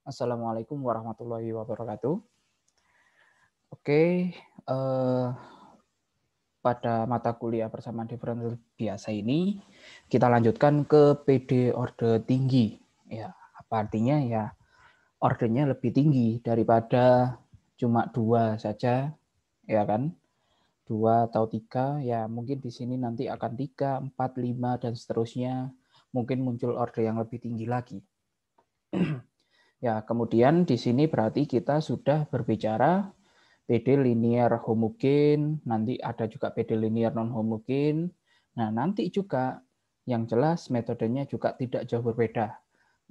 Assalamualaikum warahmatullahi wabarakatuh. Oke, pada mata kuliah persamaan diferensial biasa ini kita lanjutkan ke PD orde tinggi. Ya, apa artinya ya? Ordenya lebih tinggi daripada cuma 2 saja, ya kan? 2 atau 3, ya mungkin di sini nanti akan 3, 4, 5 dan seterusnya. Mungkin muncul orde yang lebih tinggi lagi. Ya, kemudian di sini berarti kita sudah berbicara PD linear homogen, nanti ada juga PD linear non homogen. Nah, nanti juga yang jelas metodenya juga tidak jauh berbeda.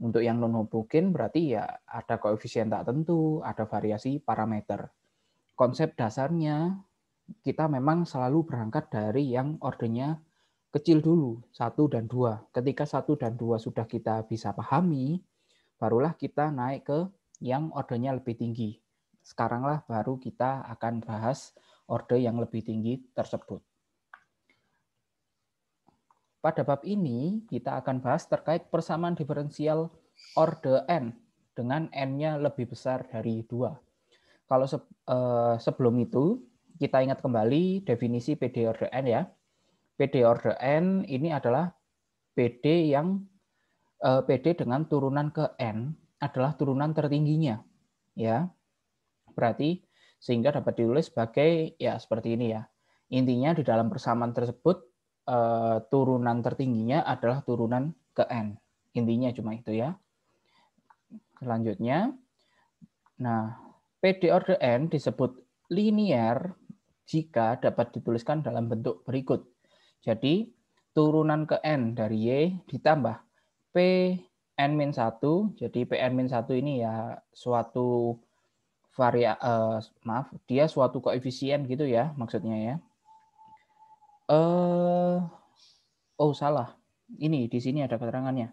Untuk yang non homogen berarti ya ada koefisien tak tentu, ada variasi parameter. Konsep dasarnya kita memang selalu berangkat dari yang ordenya kecil dulu, 1 dan 2. Ketika 1 dan 2 sudah kita bisa pahami, barulah kita naik ke yang ordenya lebih tinggi. Sekaranglah baru kita akan bahas orde yang lebih tinggi tersebut. Pada bab ini kita akan bahas terkait persamaan diferensial orde n dengan n-nya lebih besar dari 2. Kalau sebelum itu kita ingat kembali definisi PD orde n ya. PD orde n ini adalah PD yang PD dengan turunan ke n adalah turunan tertingginya, ya. Berarti sehingga dapat ditulis sebagai ya seperti ini ya. Intinya di dalam persamaan tersebut turunan tertingginya adalah turunan ke n. Intinya cuma itu ya. Selanjutnya, nah PD orde n disebut linear jika dapat dituliskan dalam bentuk berikut. Jadi turunan ke n dari y ditambah Pn-1, jadi Pn-1 ini ya suatu dia suatu koefisien gitu ya maksudnya ya. Oh salah, ini di sini ada keterangannya.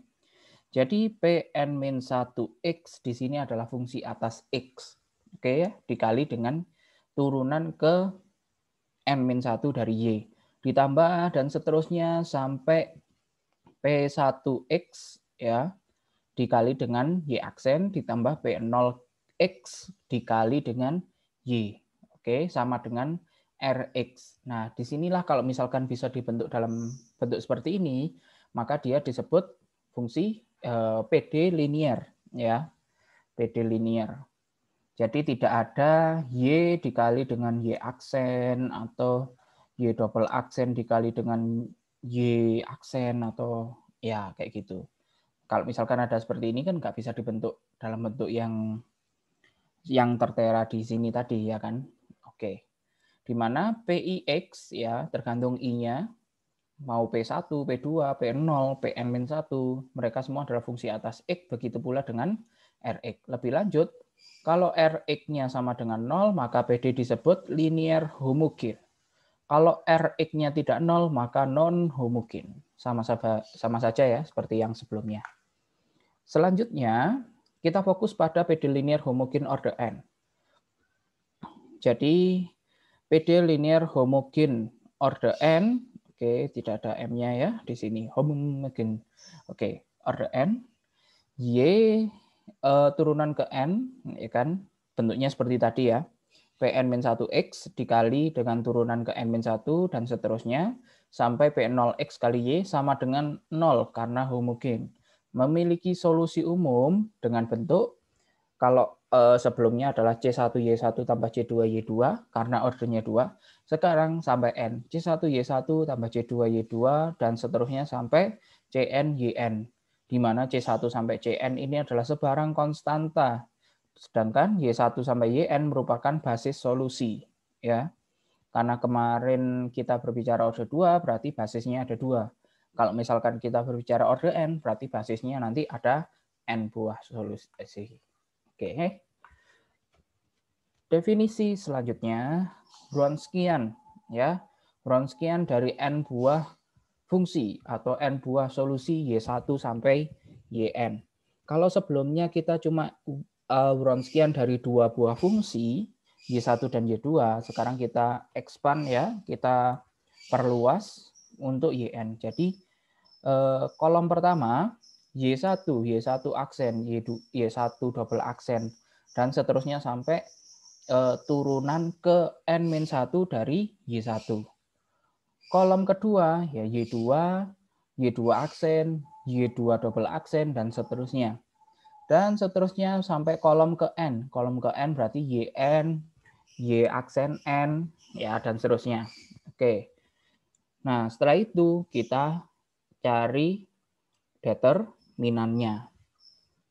Jadi Pn-1x di sini adalah fungsi atas x, oke ya, dikali dengan turunan ke n-1 dari y, ditambah dan seterusnya sampai P1x ya dikali dengan y aksen ditambah P0x dikali dengan y. Oke, sama dengan Rx. Nah, disinilah kalau misalkan bisa dibentuk dalam bentuk seperti ini, maka dia disebut fungsi PD linear ya. PD linear. Jadi tidak ada y dikali dengan y aksen atau y double aksen dikali dengan y aksen atau ya kayak gitu. Kalau misalkan ada seperti ini kan nggak bisa dibentuk dalam bentuk yang tertera di sini tadi ya kan. Oke. Di mana PIX ya tergantung I-nya mau P1, P2, P0, Pn-1 mereka semua adalah fungsi atas X, begitu pula dengan Rx. Lebih lanjut, kalau Rx-nya sama dengan 0 maka PD disebut linear homogen. Kalau Rx-nya tidak 0 maka non homogen. Sama saja ya seperti yang sebelumnya. Selanjutnya, kita fokus pada PD linear homogen orde n. Jadi, PD linear homogen orde n, oke, tidak ada m-nya ya di sini, homogen. Oke, orde n, y turunan ke n, ya kan, bentuknya seperti tadi ya, Pn-1x dikali dengan turunan ke n-1 dan seterusnya, sampai P0x kali y sama dengan 0 karena homogen. Memiliki solusi umum dengan bentuk kalau sebelumnya adalah C1Y1 tambah C2Y2 karena ordernya 2. Sekarang sampai N. C1Y1 tambah C2Y2 dan seterusnya sampai CNYN. Di mana C1 sampai CN ini adalah sebarang konstanta. Sedangkan Y1 sampai YN merupakan basis solusi. Ya. Karena kemarin kita berbicara order 2, berarti basisnya ada 2. Kalau misalkan kita berbicara order N, berarti basisnya nanti ada N buah solusi. Oke. Definisi selanjutnya, Wronskian. Ya. Wronskian dari N buah fungsi atau N buah solusi Y1 sampai YN. Kalau sebelumnya kita cuma Wronskian dari 2 buah fungsi, Y1 dan Y2, sekarang kita expand ya, kita perluas untuk YN. Jadi kolom pertama Y1 aksen, Y1 double aksen, dan seterusnya sampai turunan ke N-1 dari Y1. Kolom kedua ya Y2 aksen, Y2 double aksen, dan seterusnya. Dan seterusnya sampai kolom ke N. Kolom ke N berarti YN, Y aksen N, ya, dan seterusnya. Oke. Nah, setelah itu kita cari determinannya.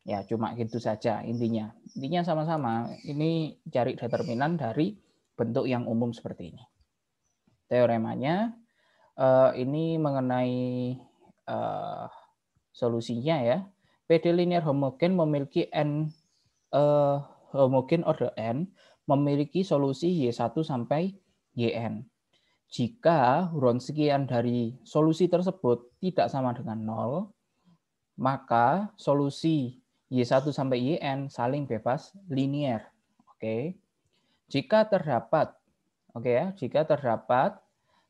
Ya, cuma gitu saja intinya. Intinya sama-sama. Ini cari determinan dari bentuk yang umum seperti ini. Teoremanya ini mengenai solusinya ya. PD linear homogen memiliki n homogen order n memiliki solusi Y1 sampai Yn. Jika Wronskian dari solusi tersebut tidak sama dengan 0, maka solusi Y1 sampai Yn saling bebas linier. Oke. Jika terdapat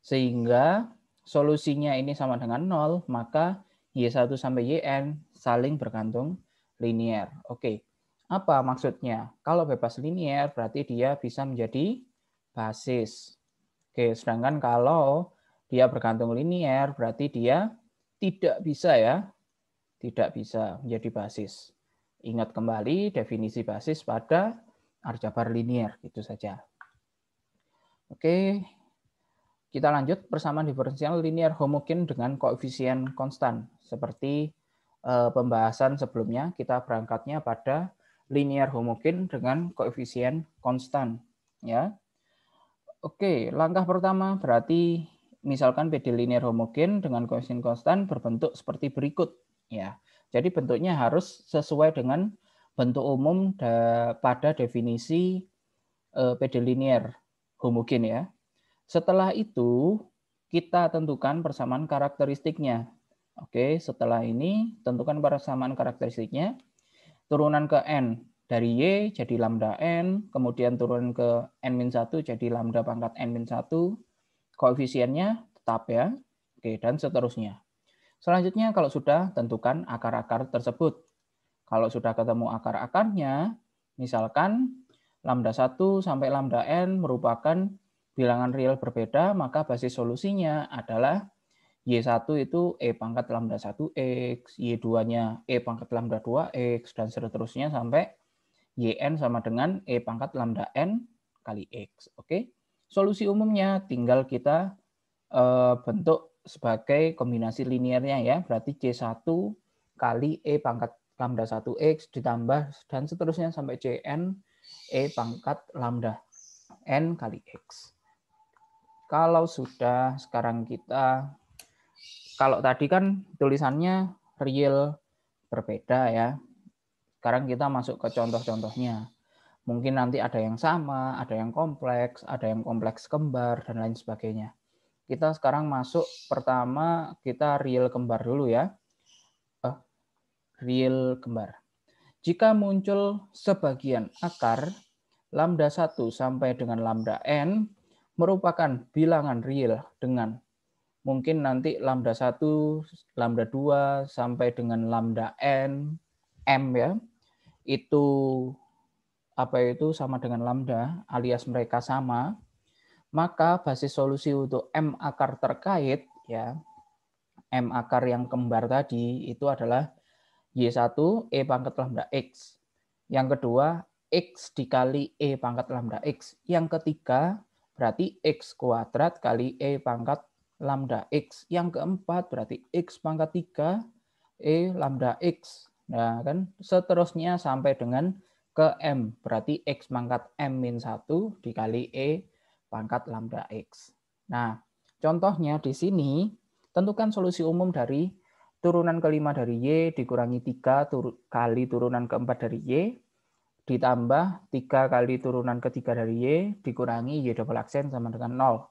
sehingga solusinya ini sama dengan 0, maka Y1 sampai Yn saling bergantung linier. Oke. Apa maksudnya? Kalau bebas linier berarti dia bisa menjadi basis. Oke, sedangkan kalau dia bergantung linier berarti dia tidak bisa menjadi basis. Ingat kembali definisi basis pada aljabar linier, itu saja. Oke, kita lanjut persamaan diferensial linier homogen dengan koefisien konstan. Seperti pembahasan sebelumnya, kita berangkatnya pada linier homogen dengan koefisien konstan. Ya. Oke, langkah pertama berarti misalkan PD linear homogen dengan koefisien konstan berbentuk seperti berikut. Ya, jadi bentuknya harus sesuai dengan bentuk umum pada definisi PD linear homogen ya. Setelah itu kita tentukan persamaan karakteristiknya. Oke, setelah ini tentukan persamaan karakteristiknya. Turunan ke N dari Y jadi lambda N, kemudian turun ke N-1 jadi lambda pangkat N-1, koefisiennya tetap ya, oke, dan seterusnya. Selanjutnya kalau sudah tentukan akar-akar tersebut. Kalau sudah ketemu akar-akarnya, misalkan lambda 1 sampai lambda N merupakan bilangan real berbeda, maka basis solusinya adalah Y1 itu E pangkat lambda 1X, Y2-nya E pangkat lambda 2X, dan seterusnya sampai Yn sama dengan E pangkat lambda N kali X. Oke. Solusi umumnya tinggal kita bentuk sebagai kombinasi linearnya ya. Berarti C1 kali E pangkat lambda 1X ditambah dan seterusnya sampai Cn E pangkat lambda N kali X. Kalau sudah, sekarang kita, kalau tadi kan tulisannya real berbeda ya. Sekarang kita masuk ke contoh-contohnya. Mungkin nanti ada yang sama, ada yang kompleks kembar, dan lain sebagainya. Kita sekarang masuk pertama, kita real kembar dulu ya. Real kembar. Jika muncul sebagian akar, lambda 1 sampai dengan lambda n merupakan bilangan real dengan mungkin nanti lambda 1, lambda 2 sampai dengan lambda n, m ya. Itu sama dengan lambda alias mereka sama, maka basis solusi untuk M akar terkait ya, M akar yang kembar tadi itu adalah Y1 E pangkat lambda X. Yang kedua X dikali E pangkat lambda X. Yang ketiga berarti X kuadrat kali E pangkat lambda X. Yang keempat berarti X pangkat 3 E lambda X. Nah kan seterusnya sampai dengan ke M, berarti X pangkat M-1 dikali E pangkat lambda X. Nah, contohnya di sini, tentukan solusi umum dari turunan kelima dari Y dikurangi 3 kali turunan keempat dari Y, ditambah 3 kali turunan ketiga dari Y, dikurangi Y double aksen sama dengan 0.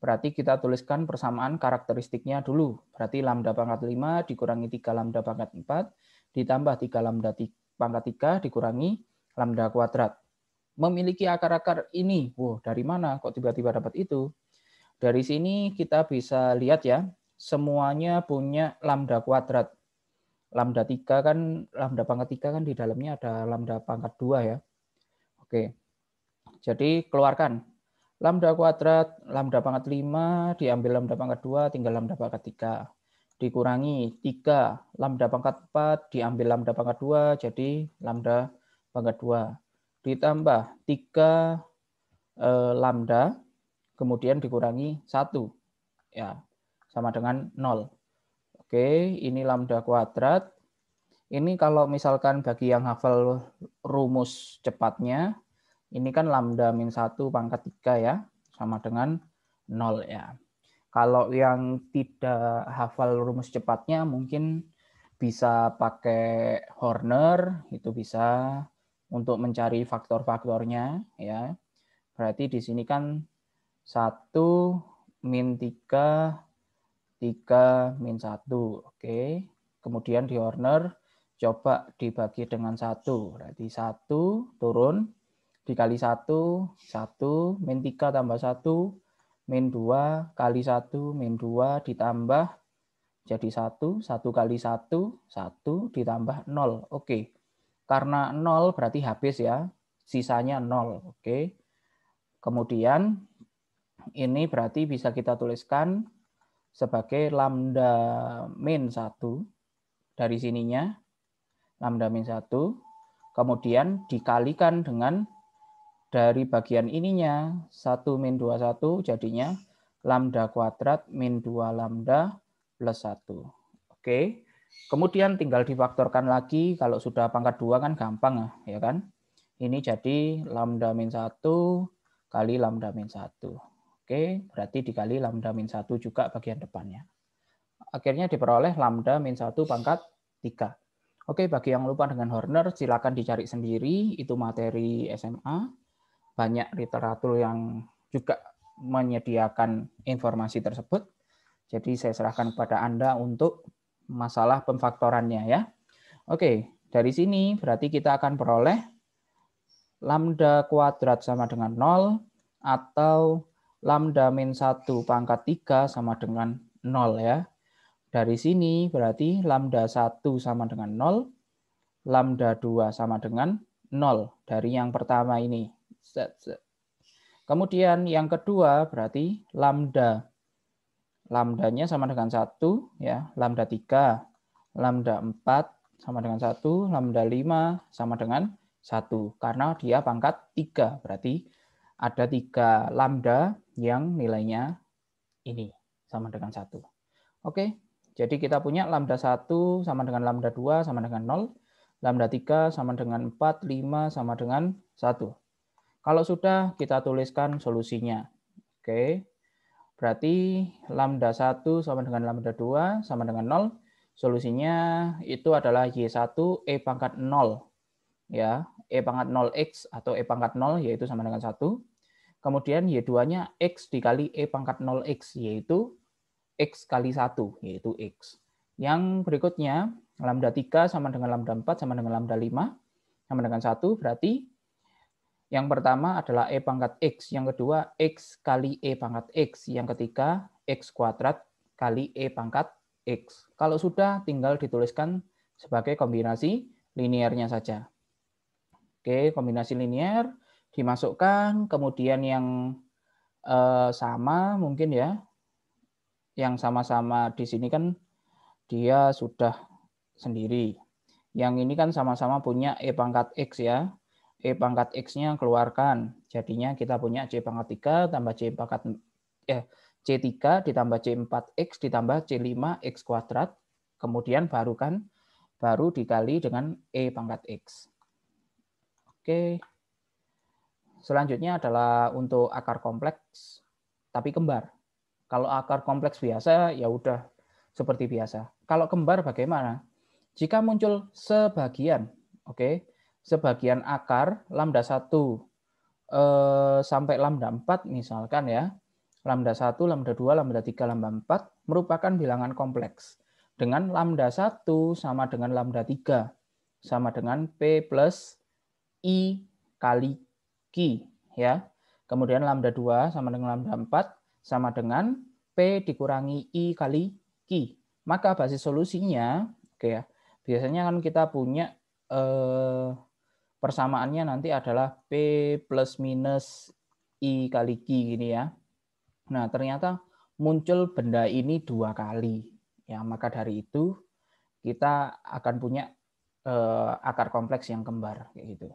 Berarti kita tuliskan persamaan karakteristiknya dulu. Berarti lambda pangkat 5 dikurangi 3 lambda pangkat 4, ditambah 3 lambda pangkat 3 dikurangi lambda kuadrat. Memiliki akar-akar ini. Wow, dari mana kok tiba-tiba dapat itu? Dari sini kita bisa lihat ya, semuanya punya lambda kuadrat. lambda 3 kan, lambda pangkat 3 kan di dalamnya ada lambda pangkat 2 ya. Oke, jadi keluarkan lambda kuadrat, lambda pangkat 5, diambil lambda pangkat 2, tinggal lambda pangkat 3. Dikurangi 3, lambda pangkat 4, diambil lambda pangkat 2, jadi lambda pangkat 2. Ditambah 3 lambda, kemudian dikurangi 1. Ya, sama dengan 0. Oke, ini lambda kuadrat. Ini kalau misalkan bagi yang hafal rumus cepatnya, ini kan lambda min 1 pangkat 3 ya, sama dengan 0 ya. Kalau yang tidak hafal rumus cepatnya mungkin bisa pakai Horner, itu bisa untuk mencari faktor-faktornya ya. Berarti di sini kan 1 min 3, 3 min 1. Oke. Kemudian di Horner coba dibagi dengan 1. Berarti 1 turun dikali 1, 1 min 3 tambah 1, min 2 kali 1, min 2 ditambah jadi 1, 1 kali 1, 1 ditambah 0. Oke, karena 0 berarti habis ya, sisanya 0. Oke, kemudian ini berarti bisa kita tuliskan sebagai lambda min 1 dari sininya, lambda min 1, kemudian dikalikan dengan dari bagian ininya 1 min 21 jadinya lambda kuadrat min 2 lambda plus 1. Oke. Kemudian tinggal difaktorkan lagi, kalau sudah pangkat 2 kan gampang ya kan. Ini jadi lambda min 1 kali lambda min 1. Oke, berarti dikali lambda min 1 juga bagian depannya. Akhirnya diperoleh lambda min 1 pangkat 3. Oke, bagi yang lupa dengan Horner silakan dicari sendiri, itu materi SMA. Banyak literatur yang juga menyediakan informasi tersebut. Jadi saya serahkan kepada Anda untuk masalah pemfaktorannya ya. Oke, dari sini berarti kita akan peroleh lambda kuadrat sama dengan 0 atau lambda min 1 pangkat 3 sama dengan 0 ya. Dari sini berarti lambda 1 sama dengan 0, lambda 2 sama dengan 0 dari yang pertama ini. Kemudian yang kedua berarti lambdanya sama dengan 1 ya, lambda 3, lambda 4 sama dengan 1, lambda 5 sama dengan 1 karena dia pangkat 3 berarti ada 3 lambda yang nilainya ini sama dengan 1. Oke, jadi kita punya lambda 1 sama dengan lambda 2 sama dengan 0, lambda 3 sama dengan 4, 5 sama dengan 1. Kalau sudah, kita tuliskan solusinya. Oke, berarti lambda 1 sama dengan lambda 2 sama dengan 0. Solusinya itu adalah Y1 E pangkat 0. Ya, E pangkat 0X atau E pangkat 0 yaitu sama dengan 1. Kemudian Y2-nya X dikali E pangkat 0X yaitu X kali 1 yaitu X. Yang berikutnya lambda 3 sama dengan lambda 4 sama dengan lambda 5 sama dengan 1 berarti yang pertama adalah E pangkat X, yang kedua X kali E pangkat X, yang ketiga X kuadrat kali E pangkat X. Kalau sudah tinggal dituliskan sebagai kombinasi linearnya saja. Oke, kombinasi linear dimasukkan, kemudian yang sama mungkin ya, yang sama-sama di sini kan dia sudah sendiri. Yang ini kan sama-sama punya E pangkat X ya. E pangkat X-nya keluarkan. Jadinya kita punya C pangkat 3 tambah C pangkat C3 ditambah C4X ditambah C5X kuadrat. Kemudian baru dikali dengan E pangkat X. Oke. Selanjutnya adalah untuk akar kompleks tapi kembar. Kalau akar kompleks biasa ya udah seperti biasa. Kalau kembar bagaimana? Jika muncul sebagian, oke, sebagian akar lambda 1 sampai lambda 4 misalkan ya, lambda 1, lambda 2, lambda 3, lambda 4 merupakan bilangan kompleks. Dengan lambda 1 sama dengan lambda 3 sama dengan P plus I kali Q ya. Kemudian lambda 2 sama dengan lambda 4 sama dengan P dikurangi I kali Q. Maka basis solusinya, oke ya, biasanya kan kita punya persamaannya nanti adalah P plus minus I kali Q gini ya. Nah, ternyata muncul benda ini 2 kali. Ya, maka dari itu kita akan punya akar kompleks yang kembar kayak gitu.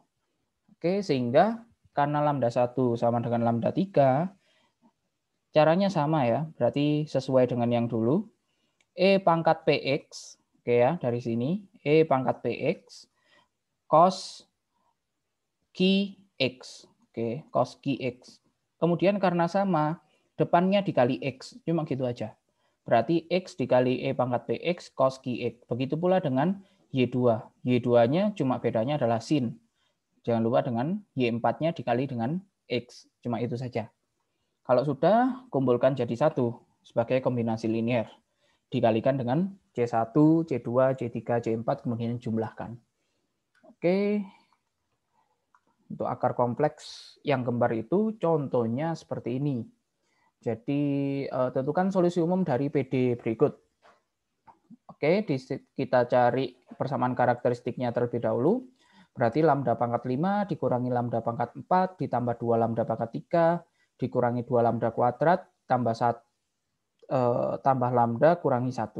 Oke, sehingga karena lambda 1 sama dengan lambda 3, caranya sama ya. Berarti sesuai dengan yang dulu. E pangkat PX, oke ya, dari sini E pangkat PX cos QX. Oke, cos QX. Kemudian karena sama, depannya dikali X. Cuma gitu aja. Berarti X dikali E pangkat PX cos QX. Begitu pula dengan Y2. Y2-nya cuma bedanya adalah sin. Jangan lupa dengan Y4-nya dikali dengan X. Cuma itu saja. Kalau sudah, kumpulkan jadi satu sebagai kombinasi linear. Dikalikan dengan C1, C2, C3, C4, kemudian jumlahkan. Oke. Untuk akar kompleks yang kembar itu contohnya seperti ini. Jadi tentukan solusi umum dari PD berikut. Oke, kita cari persamaan karakteristiknya terlebih dahulu. Berarti lambda pangkat 5 dikurangi lambda pangkat 4 ditambah 2 lambda pangkat 3 dikurangi 2 lambda kuadrat tambah lambda kurangi 1.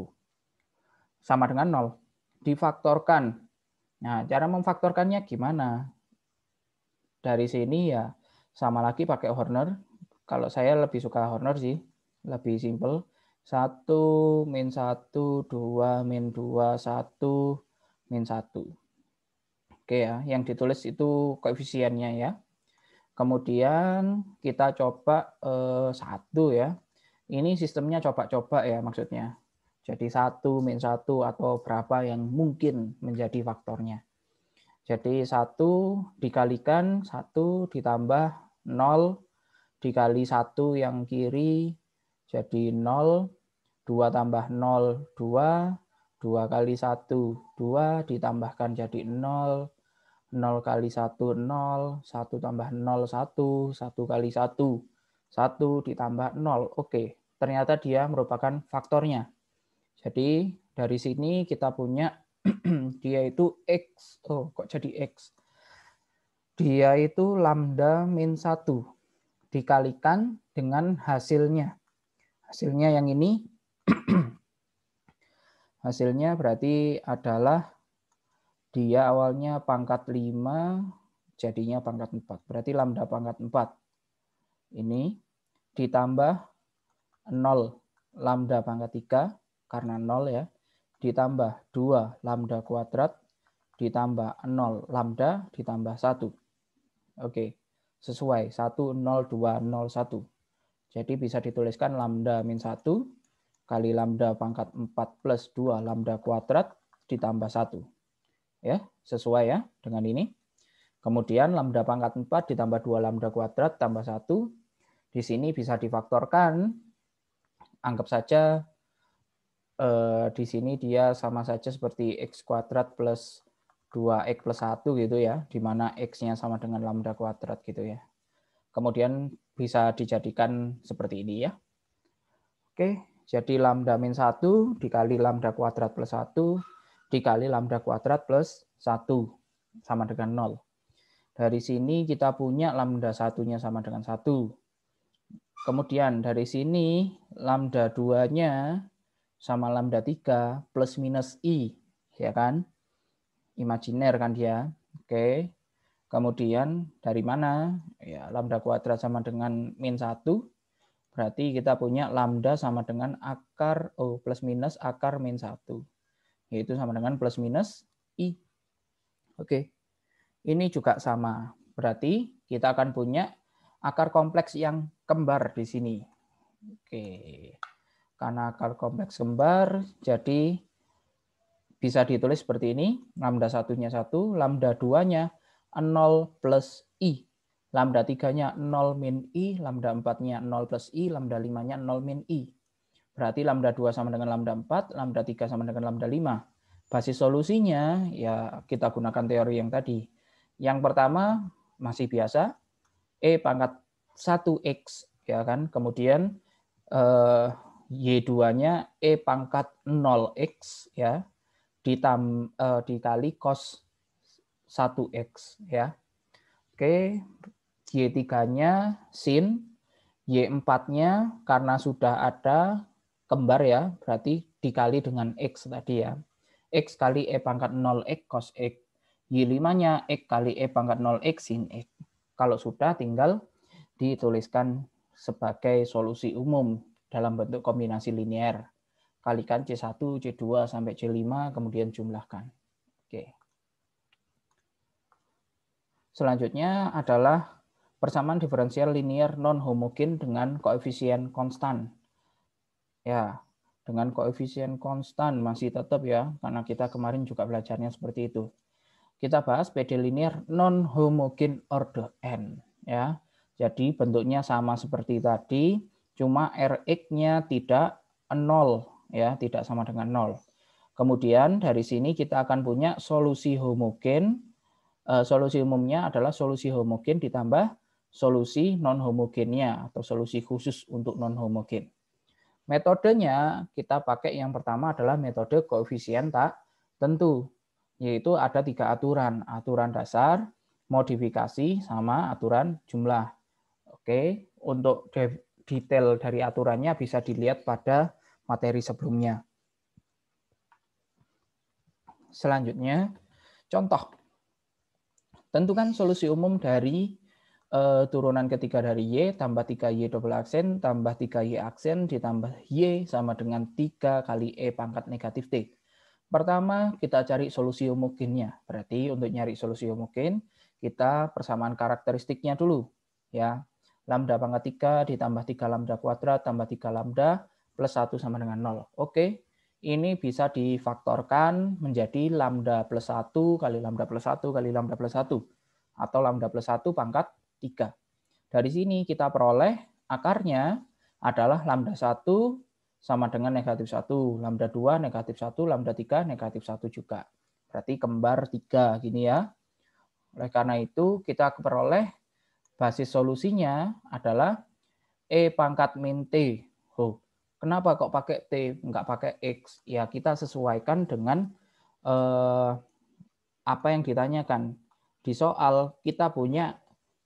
Sama dengan 0. Difaktorkan. Nah, cara memfaktorkannya gimana? Dari sini ya sama lagi pakai Horner. Kalau saya lebih suka Horner sih, lebih simple. 1 min 1, 2 min 2, 1 min 1. Oke ya, yang ditulis itu koefisiennya ya. Kemudian kita coba 1 ya. Ini sistemnya coba-coba ya maksudnya. Jadi 1 min 1 atau berapa yang mungkin menjadi faktornya. Jadi 1 dikalikan 1 ditambah 0 dikali 1 yang kiri jadi 0, 2 tambah 0, 2, 2 kali 1, 2 ditambahkan jadi 0, 0 kali 1, 0, 1 tambah 0, 1, 1 kali 1, 1 ditambah 0. Oke, ternyata dia merupakan faktornya. Jadi dari sini kita punya dia itu X. Oh, kok jadi X? Dia itu lambda min 1 dikalikan dengan hasilnya. Hasilnya yang ini. Hasilnya berarti adalah dia awalnya pangkat 5, jadinya pangkat 4. Berarti lambda pangkat 4. Ini ditambah 0 lambda pangkat 3, karena 0 ya. Ditambah 2 lambda kuadrat, ditambah 0 lambda, ditambah 1. Oke, sesuai 1, 0, 2, 0, 1. Jadi bisa dituliskan lambda min 1 kali lambda pangkat 4 plus 2 lambda kuadrat ditambah 1. Ya, sesuai ya dengan ini. Kemudian lambda pangkat 4 ditambah 2 lambda kuadrat tambah 1. Di sini bisa difaktorkan. Anggap saja di sini dia sama saja seperti x kuadrat plus 2x plus 1 gitu ya, di mana x-nya sama dengan lambda kuadrat gitu ya. Kemudian bisa dijadikan seperti ini ya. Oke, jadi lambda min 1 dikali lambda kuadrat plus 1 dikali lambda kuadrat plus 1 sama dengan 0. Dari sini kita punya lambda 1-nya sama dengan 1. Kemudian dari sini lambda 2-nya sama lambda 3 plus minus I, ya kan? Imajiner kan dia. Oke. Kemudian dari mana? Ya, lambda kuadrat sama dengan min 1. Berarti kita punya lambda sama dengan akar plus minus akar min 1. Yaitu sama dengan plus minus I. Oke. Ini juga sama. Berarti kita akan punya akar kompleks yang kembar di sini. Oke. Karena akar kompleks kembar, jadi bisa ditulis seperti ini. Lambda 1-nya 1, lambda 2-nya 0 plus I. Lambda 3-nya 0 min I, lambda 4-nya 0 plus I, lambda 5-nya 0 min I. Berarti lambda 2 sama dengan lambda 4, lambda 3 sama dengan lambda 5. Basis solusinya ya kita gunakan teori yang tadi. Yang pertama masih biasa, E pangkat 1X, ya kan. Kemudian Y2-nya E pangkat 0X, ya, dikali cos 1x ya. Oke, Y3-nya sin, Y4-nya karena sudah ada kembar ya, berarti dikali dengan X tadi ya. X kali E pangkat 0X cos X. Y5-nya X kali E pangkat 0X sin X. Kalau sudah tinggal dituliskan sebagai solusi umum dalam bentuk kombinasi linear. Kalikan C1, C2, sampai C5, kemudian jumlahkan. Oke. Selanjutnya adalah persamaan diferensial linear non-homogen dengan koefisien konstan. Ya, dengan koefisien konstan masih tetap ya, karena kita kemarin juga belajarnya seperti itu. Kita bahas PD linear non-homogen order n. Ya, jadi bentuknya sama seperti tadi, cuma Rx-nya tidak 0, ya, tidak sama dengan 0. Kemudian dari sini kita akan punya solusi homogen. Solusi umumnya adalah solusi homogen ditambah solusi non-homogennya atau solusi khusus untuk non-homogen. Metodenya kita pakai yang pertama adalah metode koefisien tak tentu, yaitu ada 3 aturan. Aturan dasar, modifikasi, sama aturan jumlah. Oke, untuk detail dari aturannya bisa dilihat pada materi sebelumnya. Selanjutnya, contoh. Tentukan solusi umum dari turunan ketiga dari Y tambah 3Y double aksen tambah 3Y aksen ditambah Y sama dengan 3 kali E pangkat negatif T. Pertama, kita cari solusi homogennya. Berarti untuk nyari solusi homogen, kita persamaan karakteristiknya dulu. Ya, lambda pangkat 3 ditambah 3 lambda kuadrat tambah 3 lambda plus 1 sama dengan 0. Oke, ini bisa difaktorkan menjadi lambda plus 1 kali lambda plus 1 kali lambda plus 1. Atau lambda plus 1 pangkat 3. Dari sini kita peroleh akarnya adalah lambda 1 sama dengan negatif 1, lambda 2 negatif 1, lambda 3 negatif 1 juga. Berarti kembar 3 gini ya. Oleh karena itu kita peroleh basis solusinya adalah E pangkat min T. Oh, kenapa kok pakai T, nggak pakai X? Ya kita sesuaikan dengan apa yang ditanyakan. Di soal kita punya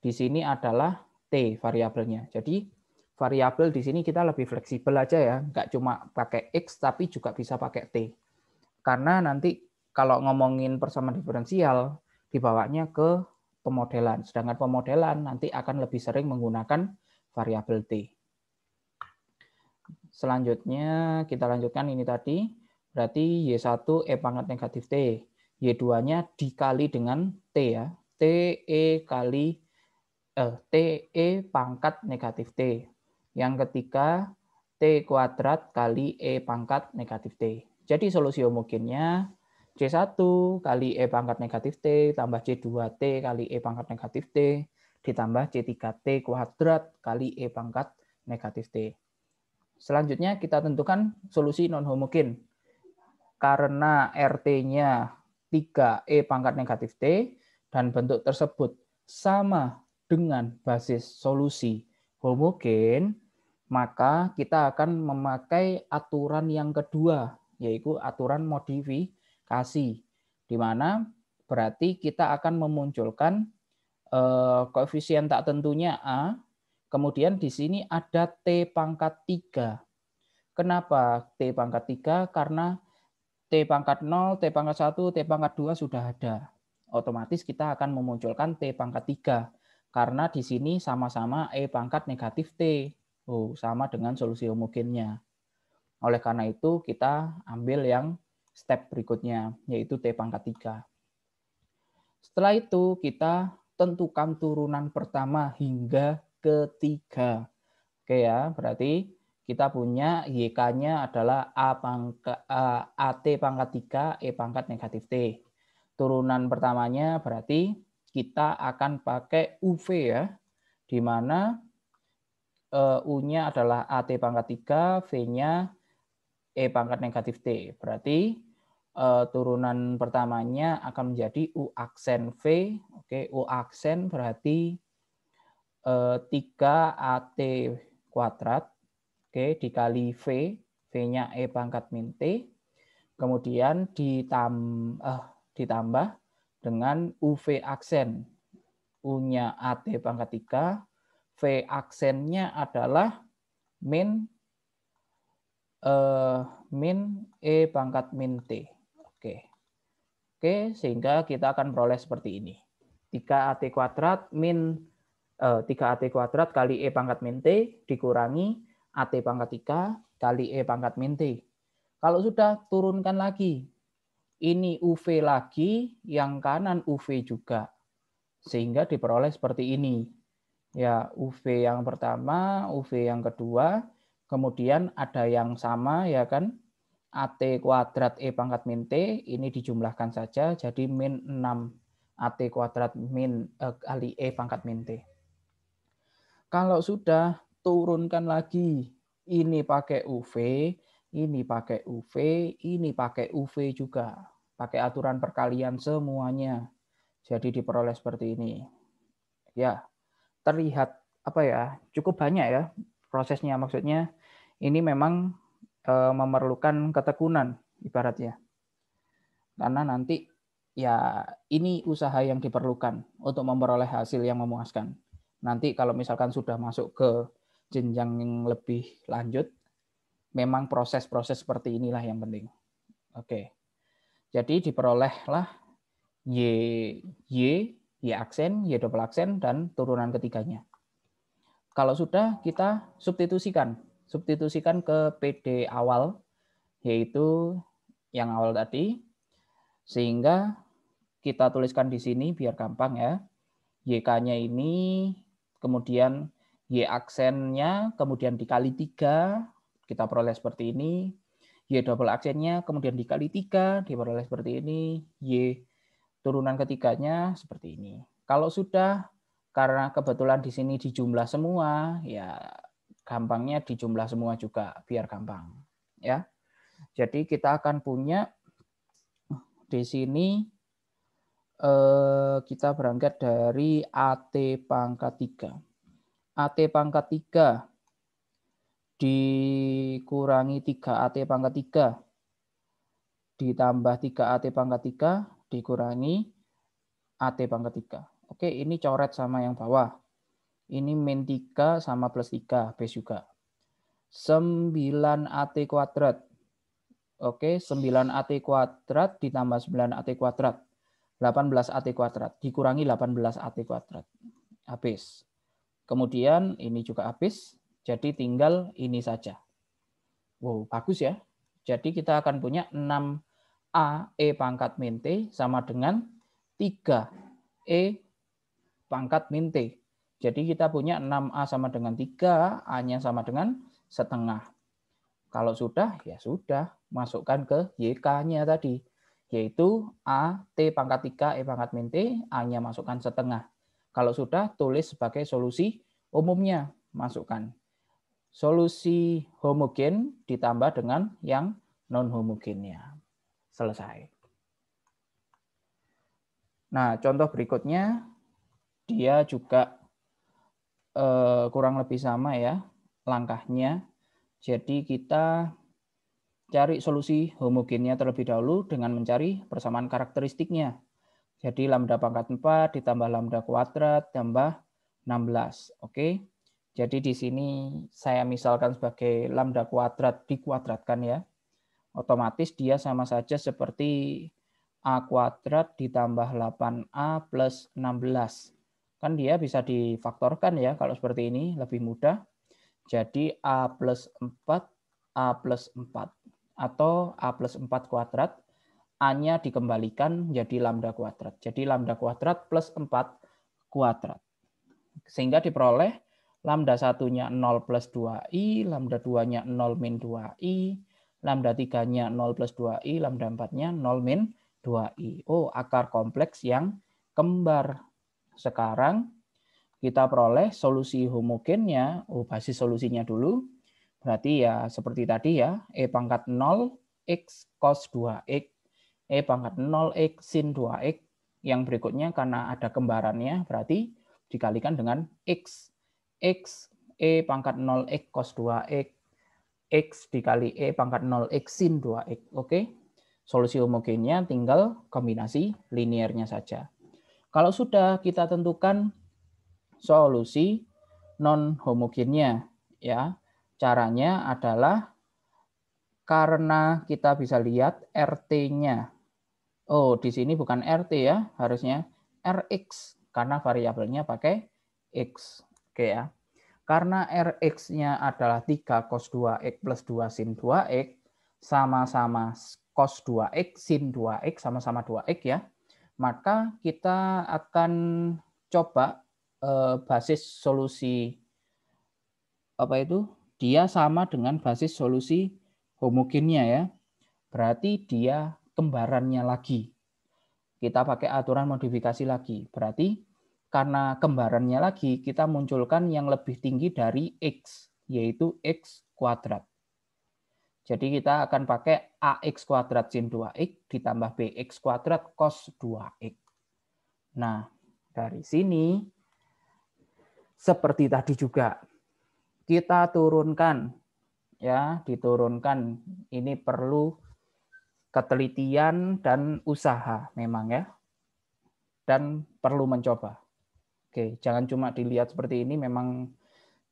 di sini adalah T variabelnya. Jadi variabel di sini kita lebih fleksibel aja ya, nggak cuma pakai X tapi juga bisa pakai T. Karena nanti kalau ngomongin persamaan diferensial dibawanya ke pemodelan, sedangkan pemodelan nanti akan lebih sering menggunakan variabel T. Selanjutnya kita lanjutkan ini tadi, berarti Y1 E pangkat negatif T, Y2-nya dikali dengan T ya, TE pangkat negatif T. Yang ketiga, T kuadrat kali E pangkat negatif T. Jadi solusi homogennya C1 kali E pangkat negatif T tambah C2T kali E pangkat negatif T ditambah C3T kuadrat kali E pangkat negatif T. Selanjutnya kita tentukan solusi non-homogen. Karena RT-nya 3E pangkat negatif T dan bentuk tersebut sama dengan basis solusi homogen, maka kita akan memakai aturan yang kedua, yaitu aturan modifikasi, di mana berarti kita akan memunculkan koefisien tak tentunya A, kemudian di sini ada T pangkat 3. Kenapa T pangkat 3? Karena T pangkat 0, T pangkat 1, T pangkat 2 sudah ada. Otomatis kita akan memunculkan T pangkat 3. Karena di sini sama-sama E pangkat negatif T. Oh, sama dengan solusi homogennya. Oleh karena itu kita ambil yang step berikutnya, yaitu T pangkat 3. Setelah itu kita tentukan turunan pertama hingga ketiga. Oke ya, berarti kita punya YK-nya adalah AT pangkat 3, E pangkat negatif T. Turunan pertamanya berarti kita akan pakai UV ya, di mana U-nya adalah AT pangkat 3, V-nya E pangkat negatif T. Berarti turunan pertamanya akan menjadi U aksen V. Oke, U aksen berarti 3AT kuadrat. Oke, dikali V, V-nya E pangkat min T. kemudian ditambah dengan UV aksen. U-nya AT pangkat 3, V aksennya adalah min E pangkat min T. Oke, sehingga kita akan peroleh seperti ini. 3AT kuadrat min 3AT kuadrat kali E pangkat min T dikurangi AT pangkat 3 kali E pangkat min T. Kalau sudah, turunkan lagi. Ini UV lagi, yang kanan UV juga. Sehingga diperoleh seperti ini. Ya, UV yang pertama, UV yang kedua, kemudian ada yang sama ya kan? AT kuadrat E pangkat min T, ini dijumlahkan saja, jadi min 6 AT kuadrat min kali E pangkat min T. Kalau sudah, turunkan lagi. Ini pakai UV, ini pakai UV, ini pakai UV juga. Pakai aturan perkalian semuanya. Jadi diperoleh seperti ini. Ya, terlihat apa ya, cukup banyak ya prosesnya. Maksudnya ini memang memerlukan ketekunan ibaratnya. Karena nanti ya ini usaha yang diperlukan untuk memperoleh hasil yang memuaskan. Nanti kalau misalkan sudah masuk ke jenjang yang lebih lanjut, memang proses-proses seperti inilah yang penting. Oke. Jadi diperolehlah Y aksen, Y double aksen, dan turunan ketiganya. Kalau sudah, kita substitusikan ke PD awal, yaitu yang awal tadi, sehingga kita tuliskan di sini biar gampang ya. YK-nya ini, kemudian Y aksennya, kemudian dikali 3, kita peroleh seperti ini. Y double aksennya, kemudian dikali 3, diperoleh seperti ini. Y turunan ketiganya seperti ini. Kalau sudah, karena kebetulan di sini dijumlah semua, ya gampangnya dijumlah semua juga, biar gampang. Ya, jadi kita akan punya di sini kita berangkat dari AT pangkat 3. AT pangkat 3 dikurangi 3AT pangkat 3 ditambah 3AT pangkat 3 dikurangi AT pangkat 3. Oke, ini coret sama yang bawah. Ini min 3 sama plus 3, base juga. 9AT kuadrat. Oke, 9AT kuadrat ditambah 9AT kuadrat. 18AT kuadrat. Dikurangi 18AT kuadrat. Habis. Kemudian ini juga habis. Jadi tinggal ini saja. Wow, bagus ya. Jadi kita akan punya 6A E pangkat min T sama dengan 3 E pangkat min T. Jadi kita punya 6A sama dengan 3, A-nya sama dengan setengah. Kalau sudah, ya sudah. Masukkan ke YK-nya tadi. Yaitu A, T pangkat 3, E pangkat min T, A-nya masukkan setengah. Kalau sudah, tulis sebagai solusi umumnya. Masukkan. Solusi homogen ditambah dengan yang non-homogennya. Selesai. Nah, contoh berikutnya, dia juga kurang lebih sama ya langkahnya. Jadi kita cari solusi homogennya terlebih dahulu dengan mencari persamaan karakteristiknya. Jadi lambda pangkat 4 ditambah lambda kuadrat tambah 16. Oke. Jadi di sini saya misalkan sebagai lambda kuadrat dikuadratkan ya. Otomatis dia sama saja seperti A kuadrat ditambah 8A plus 16. Kan dia bisa difaktorkan ya kalau seperti ini, lebih mudah. Jadi A plus 4, A plus 4. Atau A plus 4 kuadrat, A-nya dikembalikan menjadi lambda kuadrat. Jadi lambda kuadrat plus 4 kuadrat. Sehingga diperoleh lambda 1-nya 0 plus 2i, lambda 2-nya 0 min 2i, lambda 3-nya 0 plus 2i, lambda 4-nya 0 min 2i. Oh, akar kompleks yang kembar. Sekarang kita peroleh solusi homogennya. Oh, basis solusinya dulu. Berarti ya seperti tadi ya, E pangkat 0 X cos 2X, E pangkat 0 X sin 2X. Yang berikutnya karena ada kembarannya, berarti dikalikan dengan X. X E pangkat 0 X cos 2X, X dikali E pangkat 0 X sin 2X. Oke. Solusi homogennya tinggal kombinasi linearnya saja. Kalau sudah kita tentukan solusi non homogennya, ya, caranya adalah karena kita bisa lihat RT-nya. Oh, di sini bukan RT ya, harusnya Rx karena variabelnya pakai X. Oke ya. Karena Rx-nya adalah 3 cos 2X plus 2 sin 2X, sama-sama cos 2X, sin 2X, sama-sama 2X ya, maka kita akan coba basis solusi apa itu? Dia sama dengan basis solusi homogennya ya. Berarti dia kembarannya lagi. Kita pakai aturan modifikasi lagi. Berarti karena kembarannya lagi, kita munculkan yang lebih tinggi dari X, yaitu X kuadrat. Jadi kita akan pakai AX kuadrat sin 2X ditambah BX kuadrat cos 2X. Nah, dari sini, seperti tadi juga, kita turunkan, ya, diturunkan. Ini perlu ketelitian dan usaha memang ya, dan perlu mencoba. Oke, jangan cuma dilihat seperti ini, memang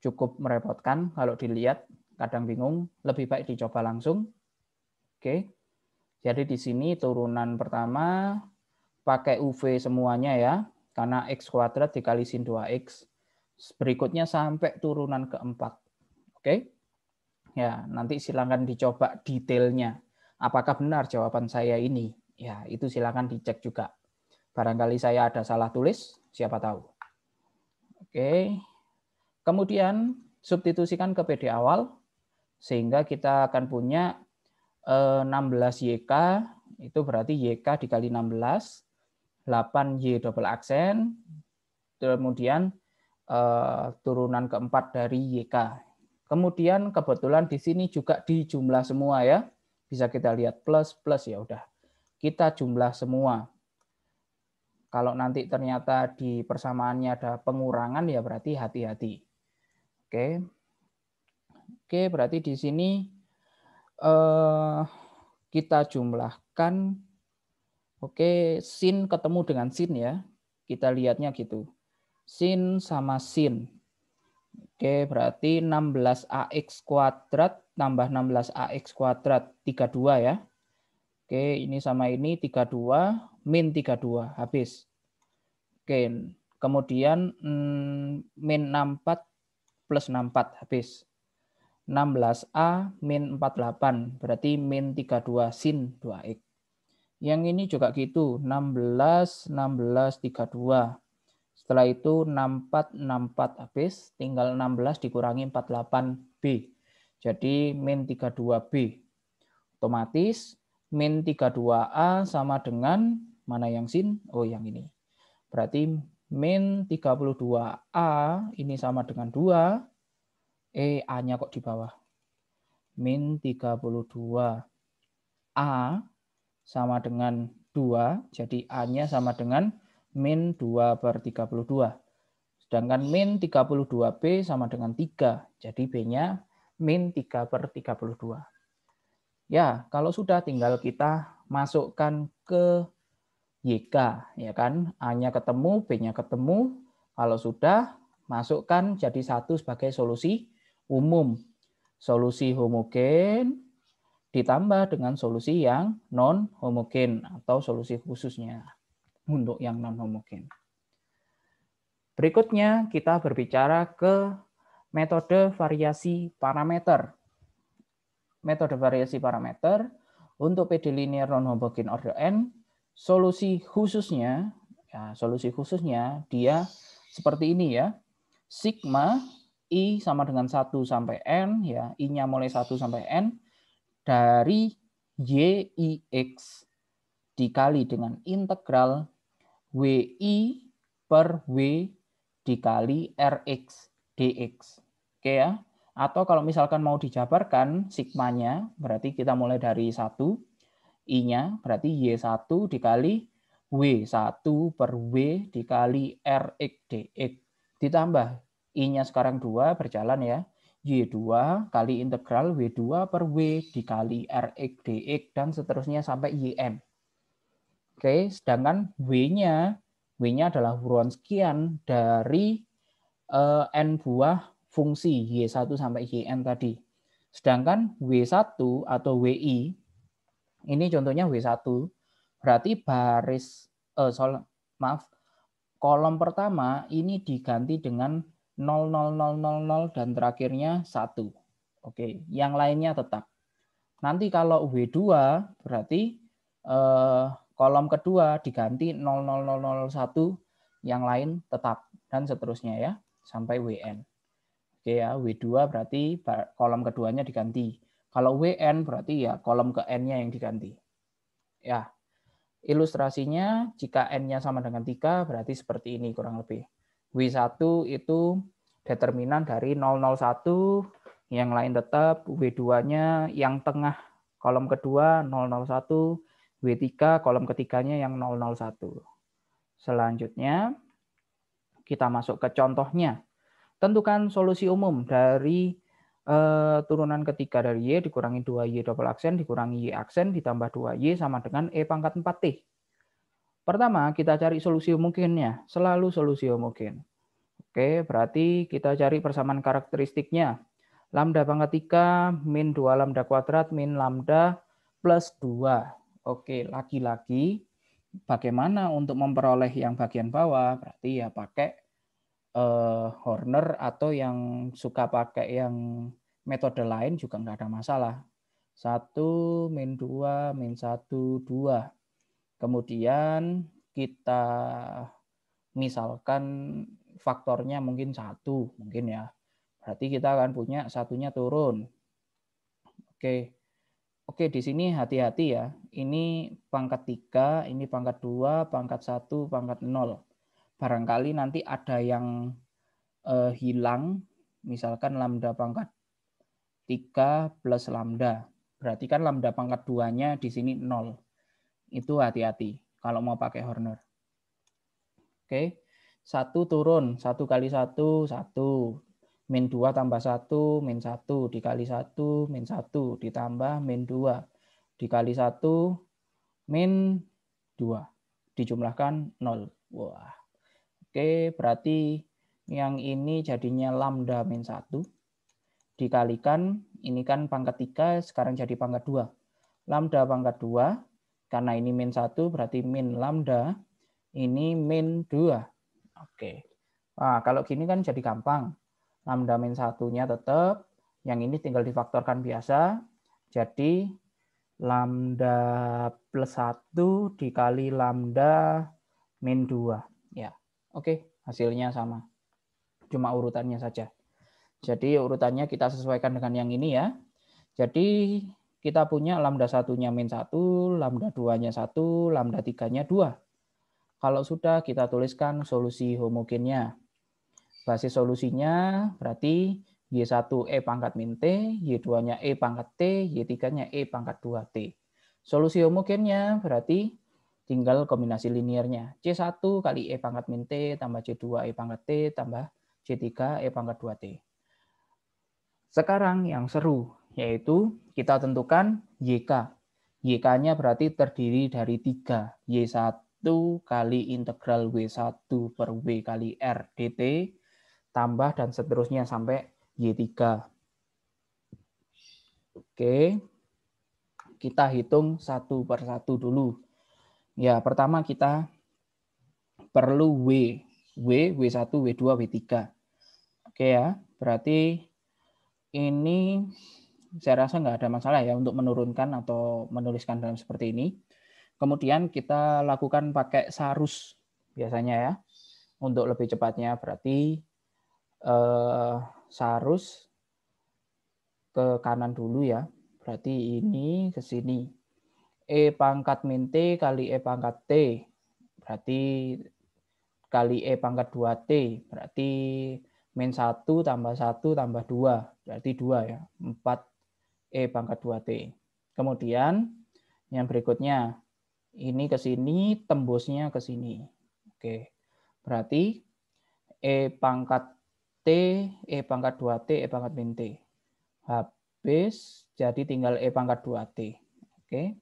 cukup merepotkan kalau dilihat, kadang bingung, lebih baik dicoba langsung. Oke, jadi di sini turunan pertama pakai UV semuanya ya, karena X kuadrat dikali sin 2X. Berikutnya sampai turunan keempat. Oke, ya nanti silakan dicoba detailnya. Apakah benar jawaban saya ini? Ya, itu silakan dicek juga. Barangkali saya ada salah tulis, siapa tahu. Oke. Kemudian substitusikan ke PD awal, sehingga kita akan punya 16YK, itu berarti YK dikali 16, 8Y double aksen, kemudian turunan keempat dari YK. Kemudian kebetulan di sini juga dijumlah semua ya. Bisa kita lihat plus, ya udah. Kita jumlah semua. Kalau nanti ternyata di persamaannya ada pengurangan ya berarti hati-hati. Oke. Oke, berarti di sini kita jumlahkan. Oke, sin ketemu dengan sin ya. Kita lihatnya gitu. Sin sama sin. Oke, berarti 16AX kuadrat tambah 16AX kuadrat 32 ya. Oke, ini sama ini 32 min 32 habis. Oke, kemudian min 64 plus 64 habis. 16A min 48 berarti min 32 sin 2X. Yang ini juga gitu, 16, 16, 32. Setelah itu 64, 64 habis, tinggal 16 dikurangi 48B. Jadi min 32B. Otomatis min 32A sama dengan, mana yang sin? Oh yang ini. Berarti min 32A ini sama dengan 2. A-nya kok di bawah. Min 32A sama dengan 2. Jadi A-nya sama dengan min 2/32. Sedangkan min 32B sama dengan 3. Jadi B-nya min 3/32. Ya, kalau sudah tinggal kita masukkan ke YK. Ya kan? A-nya ketemu, B-nya ketemu. Kalau sudah, masukkan jadi satu sebagai solusi umum. Solusi homogen ditambah dengan solusi yang non homogen atau solusi khususnya untuk yang non homogen. Berikutnya kita berbicara ke metode variasi parameter. Metode variasi parameter untuk PD linear non homogen order n, solusi khususnya dia seperti ini ya. Sigma I sama dengan 1 sampai n ya, I-nya mulai 1 sampai n dari YIX dikali dengan integral WI per W dikali RX DX. Oke ya. Atau kalau misalkan mau dijabarkan sigmanya, berarti kita mulai dari 1, I-nya berarti Y1 dikali W1 per W dikali RX DX. Ditambah I-nya sekarang 2 berjalan ya. Y2 kali integral W2 per W dikali Rx dx dan seterusnya sampai Yn. Oke, sedangkan W-nya adalah Wronskian dari N buah fungsi Y1 sampai Yn tadi. Sedangkan W1 atau WI, ini contohnya W1, berarti kolom pertama ini diganti dengan 0, 0, 0, 0, 0, dan terakhirnya 1. Oke, yang lainnya tetap. Nanti kalau W2 berarti kolom kedua diganti 0, 0, 0, 0, 1, yang lain tetap, dan seterusnya ya, sampai Wn. Oke ya, W2 berarti kolom keduanya diganti. Kalau Wn berarti ya kolom ke N-nya yang diganti. Ya, ilustrasinya jika N-nya sama dengan 3 berarti seperti ini kurang lebih. W1 itu determinan dari 001, yang lain tetap. W2-nya yang tengah kolom kedua 001, W3 kolom ketiganya yang 001. Selanjutnya kita masuk ke contohnya. Tentukan solusi umum dari turunan ketiga dari Y dikurangi 2Y double aksen dikurangi Y aksen ditambah 2Y sama dengan E pangkat 4T. Pertama, kita cari solusi homogennya. Selalu solusi homogen. Oke, berarti kita cari persamaan karakteristiknya. Lambda pangkat 3 min 2 lambda kuadrat min lambda plus 2. Oke, lagi-lagi bagaimana untuk memperoleh yang bagian bawah? Berarti ya pakai Horner, atau yang suka pakai yang metode lain juga nggak ada masalah. 1 min 2 min 1 2. Kemudian kita misalkan faktornya mungkin 1 mungkin ya. Berarti kita akan punya satunya turun. Oke, di sini hati-hati ya. Ini pangkat 3, ini pangkat 2, pangkat 1, pangkat 0. Barangkali nanti ada yang hilang, misalkan lambda pangkat 3 plus lambda. Berarti kan lambda pangkat 2-nya di sini 0. Itu hati-hati kalau mau pakai Horner. Oke, 1 turun, 1 kali 1, 1. Min 2 tambah 1, min 1. Dikali 1, min 1. Ditambah min 2. Dikali 1, min 2. Dijumlahkan 0. Wah. Oke, berarti yang ini jadinya lambda min 1. Dikalikan, ini kan pangkat 3, sekarang jadi pangkat 2. Lambda pangkat 2, karena ini min 1, berarti min lambda, ini min 2. Oke. Nah, kalau gini kan jadi gampang. Lambda min 1-nya tetap, yang ini tinggal difaktorkan biasa. Jadi, lambda plus 1 dikali lambda min 2. Ya. Oke, hasilnya sama. Cuma urutannya saja. Jadi urutannya kita sesuaikan dengan yang ini ya. Jadi kita punya lambda 1-nya min 1, lambda 2-nya 1, lambda 3-nya 2. Kalau sudah kita tuliskan solusi homogennya. Basis solusinya berarti Y1 E pangkat min T, Y2-nya E pangkat T, Y3-nya E pangkat 2T. Solusi homogennya berarti tinggal kombinasi linearnya. C1 kali E pangkat min T tambah C2 E pangkat T tambah C3 E pangkat 2T. Sekarang yang seru, yaitu kita tentukan YK. YK-nya berarti terdiri dari 3. Y1 kali integral W1 per W kali R dt, tambah dan seterusnya sampai Y3. Oke, kita hitung satu per satu dulu. Ya, pertama kita perlu W1, W2, W3. Oke ya, berarti ini saya rasa nggak ada masalah ya untuk menurunkan atau menuliskan dalam seperti ini. Kemudian kita lakukan pakai sarus biasanya ya. Untuk lebih cepatnya berarti sarus ke kanan dulu ya. Berarti ini ke sini. E pangkat min T kali E pangkat T. Berarti kali E pangkat 2T. Berarti min 1 tambah 1 tambah 2. Berarti 2 ya. 4 E pangkat 2T. Kemudian yang berikutnya. Ini ke sini, tembusnya ke sini. Oke. Berarti E pangkat T, E pangkat 2T, E pangkat min T. Habis, jadi tinggal E pangkat 2T. Oke.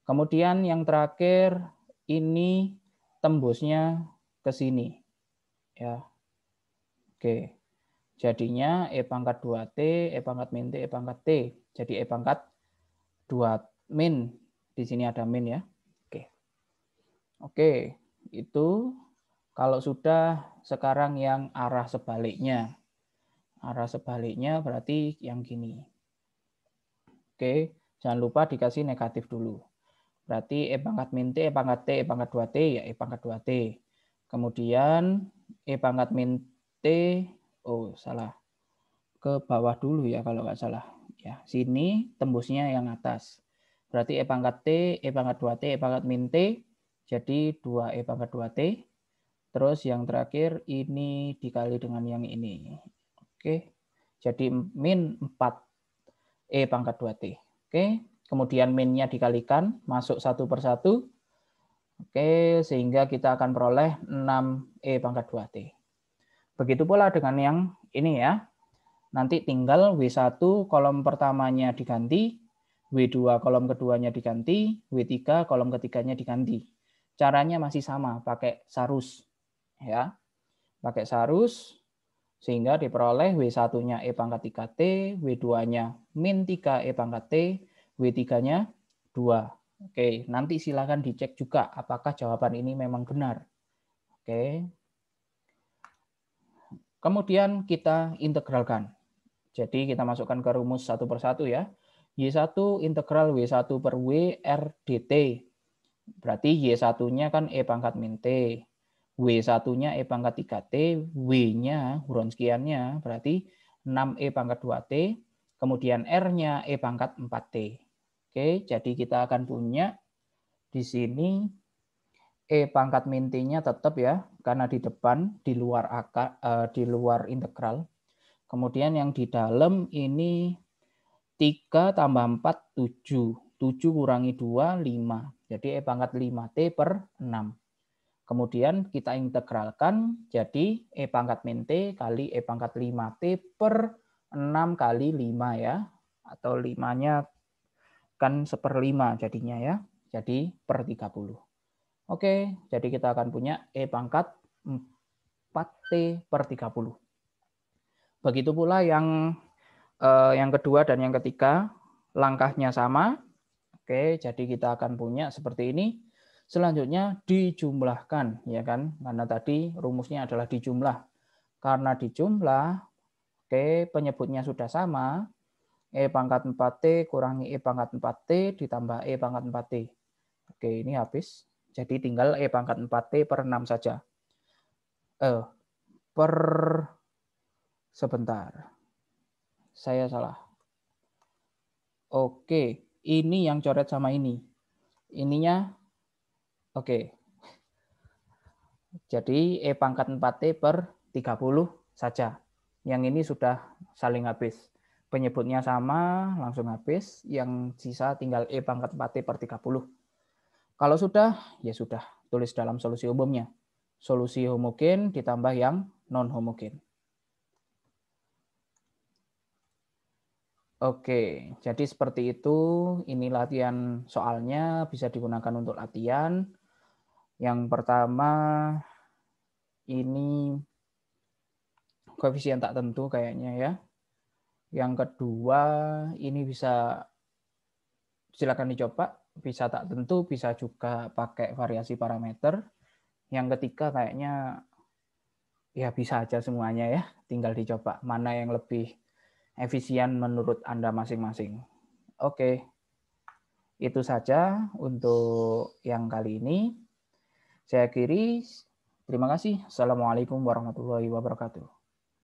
Kemudian yang terakhir, ini tembusnya ke sini. Ya. Oke. Jadinya E pangkat 2T, E pangkat min T, E pangkat T. Jadi E pangkat 2 min. Di sini ada min ya. Oke. Oke, itu kalau sudah sekarang yang arah sebaliknya. Arah sebaliknya berarti yang gini. Oke, jangan lupa dikasih negatif dulu. Berarti E pangkat min T, E pangkat T, E pangkat 2T, ya E pangkat 2T. Kemudian E pangkat min T, oh salah. Ke bawah dulu ya kalau nggak salah. Ya, sini tembusnya yang atas. Berarti E pangkat T, E pangkat 2T, E pangkat min T, jadi 2E pangkat 2T. Terus yang terakhir ini dikali dengan yang ini. Oke, jadi min 4E pangkat 2T. Oke, kemudian minnya dikalikan, masuk satu per satu. Oke, sehingga kita akan peroleh 6E pangkat 2T. Begitu pula dengan yang ini ya. Nanti tinggal W1 kolom pertamanya diganti, W2 kolom keduanya diganti, W3 kolom ketiganya diganti. Caranya masih sama, pakai sarus. Ya, pakai sarus, sehingga diperoleh W1-nya E pangkat 3T, W2-nya min 3 E pangkat T, W3-nya 2. Oke, nanti silakan dicek juga apakah jawaban ini memang benar. Oke. Kemudian kita integralkan. Jadi kita masukkan ke rumus satu per satu ya. Y1 integral W1 per W R dt. Berarti Y1-nya kan E pangkat min T. W1-nya E pangkat 3T. W-nya, Wronskiannya berarti 6E pangkat 2T. Kemudian R-nya E pangkat 4T. Oke, jadi kita akan punya di sini E pangkat min T-nya tetap ya, karena di depan, di luar integral. Kemudian yang di dalam ini 3 tambah 4, 7. 7 kurangi 2, 5. Jadi E pangkat 5T per 6. Kemudian kita integralkan, jadi E pangkat min T kali E pangkat 5T per 6 kali 5 ya. Atau 5-nya kan 1/5 jadinya ya. Jadi per 30. Oke, jadi kita akan punya E pangkat 4T per 30. Begitu pula yang kedua dan yang ketiga, langkahnya sama. Oke, jadi kita akan punya seperti ini. Selanjutnya dijumlahkan, ya kan? Karena tadi rumusnya adalah dijumlah. Karena dijumlah, oke, penyebutnya sudah sama. E pangkat 4T kurangi E pangkat 4T ditambah E pangkat 4T. Oke, ini habis. Jadi tinggal E pangkat 4T per 6 saja. Sebentar. Saya salah. Oke, ini yang coret sama ini. Ininya, oke. Jadi E pangkat 4T per 30 saja. Yang ini sudah saling habis. Penyebutnya sama, langsung habis. Yang sisa tinggal E pangkat 4T per 30. Kalau sudah, ya sudah. Tulis dalam solusi umumnya. Solusi homogen ditambah yang non-homogen. Oke, jadi seperti itu. Ini latihan soalnya, bisa digunakan untuk latihan. Yang pertama, ini koefisien tak tentu kayaknya ya. Yang kedua, ini bisa silakan dicoba, bisa tak tentu, bisa juga pakai variasi parameter. Yang ketiga kayaknya ya bisa aja semuanya ya, tinggal dicoba mana yang lebih efisien menurut Anda masing-masing. Oke, itu saja untuk yang kali ini. Saya akhiri, terima kasih. Assalamualaikum warahmatullahi wabarakatuh.